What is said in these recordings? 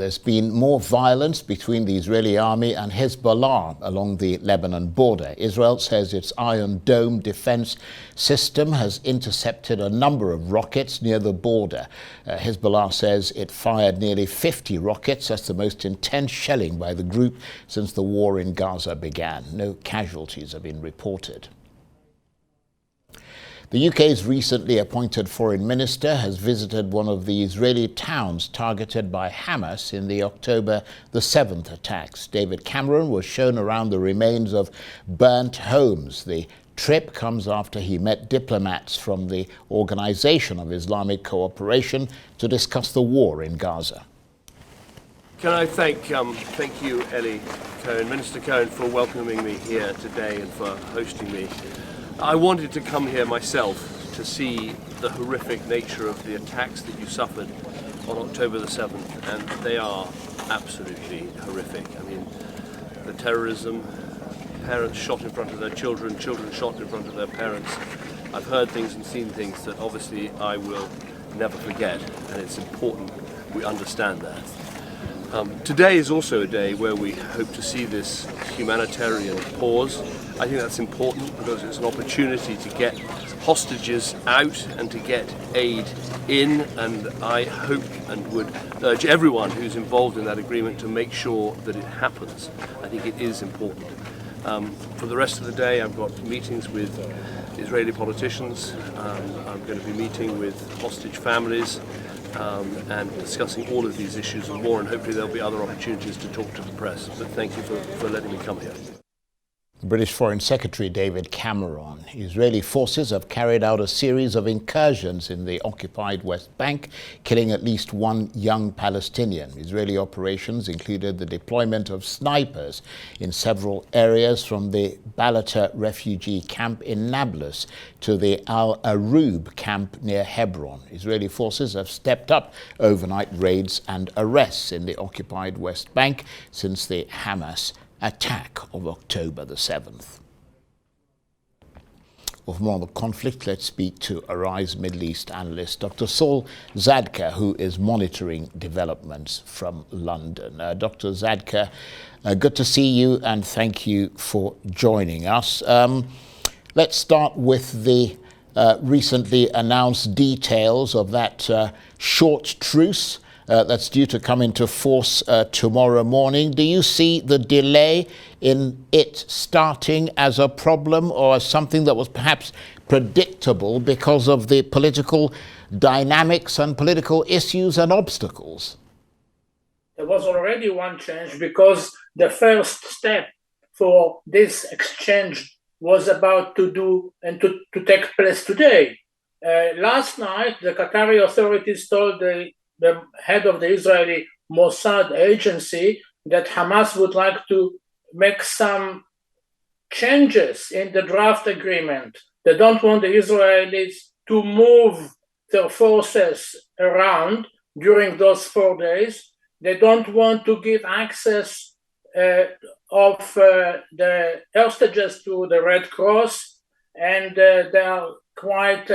there's been more violence between the Israeli army and Hezbollah along the Lebanon border. Israel says its Iron Dome defense system has intercepted a number of rockets near the border. Hezbollah says it fired nearly 50 rockets. That's the most intense shelling by the group since the war in Gaza began. No casualties have been reported. The UK's recently appointed foreign minister has visited one of the Israeli towns targeted by Hamas in the October the 7th attacks. David Cameron was shown around the remains of burnt homes. The trip comes after he met diplomats from the Organization of Islamic Cooperation to discuss the war in Gaza. Can I thank you, Ellie Cohen, Minister Cohen, for welcoming me here today and for hosting me. I wanted to come here myself to see the horrific nature of the attacks that you suffered on October the 7th, and they are absolutely horrific. I mean, the terrorism, parents shot in front of their children, children shot in front of their parents. I've heard things and seen things that obviously I will never forget, and it's important we understand that. Today is also a day where we hope to see this humanitarian pause. I think that's important because it's an opportunity to get hostages out and to get aid in, and I hope and would urge everyone who's involved in that agreement to make sure that it happens. I think it is important. For the rest of the day, I've got meetings with Israeli politicians. I'm going to be meeting with hostage families and discussing all of these issues and more, and hopefully there'll be other opportunities to talk to the press. But thank you for letting me come here. British Foreign Secretary David Cameron. Israeli forces have carried out a series of incursions in the occupied West Bank, killing at least one young Palestinian. Israeli operations included the deployment of snipers in several areas, from the Balata refugee camp in Nablus to the Al Arub camp near Hebron. Israeli forces have stepped up overnight raids and arrests in the occupied West Bank since the Hamas attack of October the 7th. For more on the conflict, let's speak to Arise Middle East analyst Dr. Saul Zadka, who is monitoring developments from London. Dr. Zadka, good to see you and thank you for joining us. Let's start with the recently announced details of that short truce that's due to come into force tomorrow morning. Do you see the delay in it starting as a problem or as something that was perhaps predictable because of the political dynamics and political issues and obstacles? There was already one change because the first step for this exchange was about to do and to take place today. Last night, the Qatari authorities told the head of the Israeli Mossad agency that Hamas would like to make some changes in the draft agreement. They don't want the Israelis to move their forces around during those 4 days. They don't want to give access of the hostages to the Red Cross, and they are quite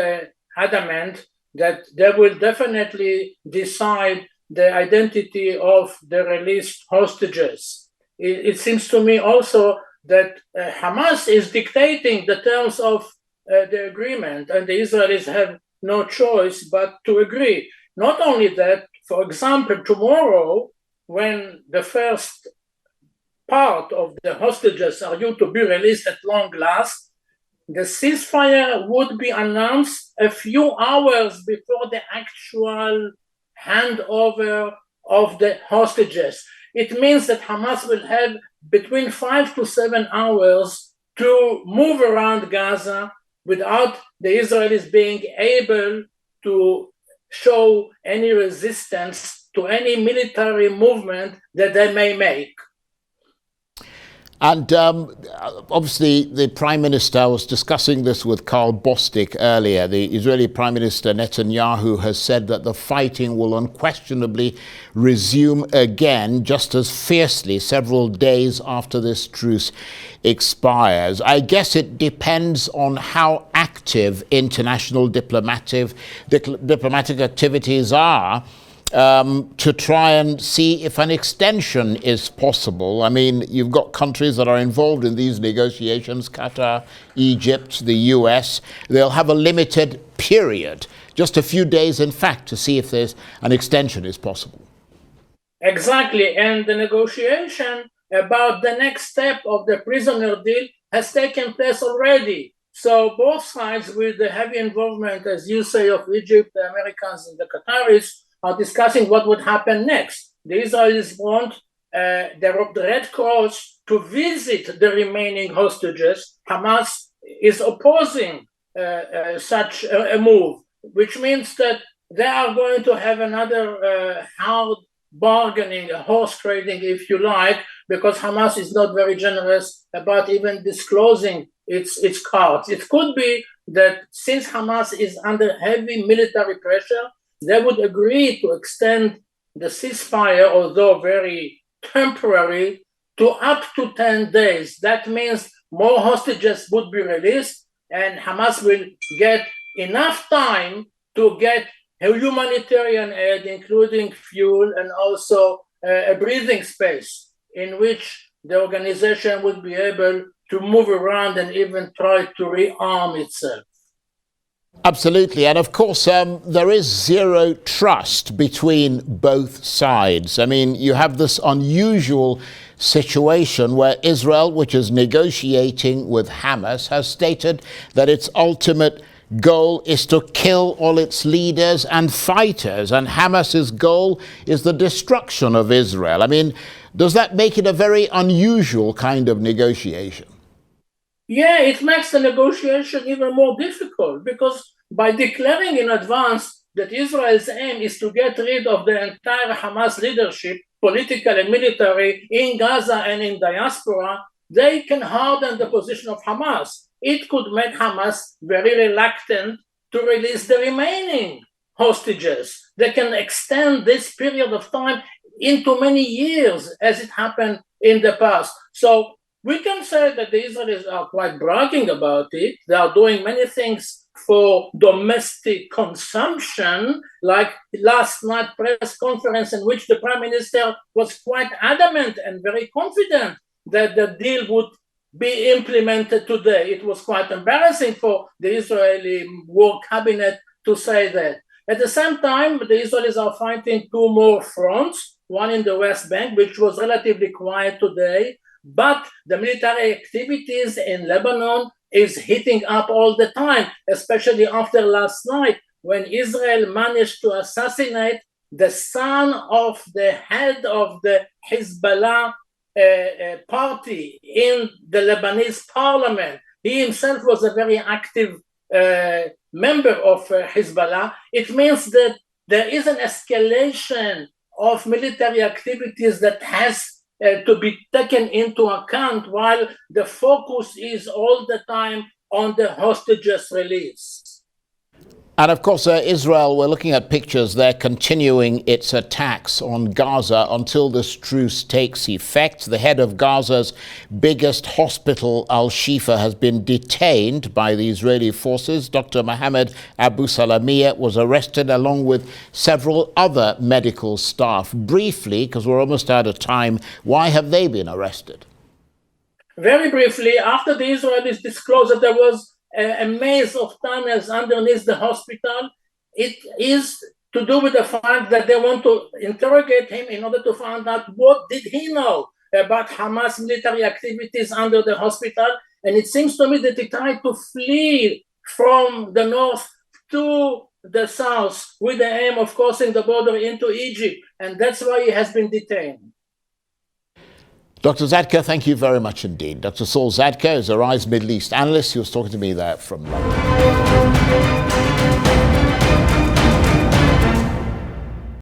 adamant that they will definitely decide the identity of the released hostages. It seems to me also that Hamas is dictating the terms of the agreement, and the Israelis have no choice but to agree. Not only that, for example, tomorrow, when the first part of the hostages are due to be released at long last, the ceasefire would be announced a few hours before the actual handover of the hostages. It means that Hamas will have between 5 to 7 hours to move around Gaza without the Israelis being able to show any resistance to any military movement that they may make. And obviously, the Prime Minister, I was discussing this with Karl Bostic earlier, the Israeli Prime Minister Netanyahu has said that the fighting will unquestionably resume again just as fiercely several days after this truce expires. I guess it depends on how active international diplomatic activities are to try and see if an extension is possible. I mean, you've got countries that are involved in these negotiations, Qatar, Egypt, the US. They'll have a limited period, just a few days, in fact, to see if there's an extension is possible. Exactly, and the negotiation about the next step of the prisoner deal has taken place already. So both sides, with the heavy involvement, as you say, of Egypt, the Americans, and the Qataris, are discussing what would happen next. The Israelis want the Red Cross to visit the remaining hostages. Hamas is opposing such a move, which means that they are going to have another hard bargaining, horse trading, if you like, because Hamas is not very generous about even disclosing its cards. It could be that since Hamas is under heavy military pressure, they would agree to extend the ceasefire, although very temporary, to up to 10 days. That means more hostages would be released, and Hamas will get enough time to get humanitarian aid, including fuel, and also a breathing space in which the organization would be able to move around and even try to rearm itself. Absolutely. And of course, there is zero trust between both sides. I mean, you have this unusual situation where Israel, which is negotiating with Hamas, has stated that its ultimate goal is to kill all its leaders and fighters, and Hamas's goal is the destruction of Israel. I mean, does that make it a very unusual kind of negotiation? Yeah, it makes the negotiation even more difficult, because by declaring in advance that Israel's aim is to get rid of the entire Hamas leadership, political and military, in Gaza and in diaspora, they can harden the position of Hamas. It could make Hamas very reluctant to release the remaining hostages. They can extend this period of time into many years, as it happened in the past. So we can say that the Israelis are quite bragging about it. They are doing many things for domestic consumption, like last night press conference in which the Prime Minister was quite adamant and very confident that the deal would be implemented today. It was quite embarrassing for the Israeli war cabinet to say that. At the same time, the Israelis are fighting two more fronts, one in the West Bank, which was relatively quiet today, but the military activities in Lebanon is heating up all the time, especially after last night, when Israel managed to assassinate the son of the head of the Hezbollah party in the Lebanese parliament. He himself was a very active member of Hezbollah. It means that there is an escalation of military activities that has to be taken into account, while the focus is all the time on the hostages release. And of course, Israel, we're looking at pictures, they're continuing its attacks on Gaza until this truce takes effect. The head of Gaza's biggest hospital, Al-Shifa, has been detained by the Israeli forces. Dr. Mohammed Abu Salamiyah was arrested along with several other medical staff. Briefly, because we're almost out of time, why have they been arrested? Very briefly, after the Israelis disclosed that there was a maze of tunnels underneath the hospital, it is to do with the fact that they want to interrogate him in order to find out what did he know about Hamas military activities under the hospital. And it seems to me that he tried to flee from the north to the south with the aim of crossing the border into Egypt. And that's why he has been detained. Dr. Zadka, thank you very much indeed. Dr. Saul Zadka is a RISE Middle East analyst. He was talking to me there from London.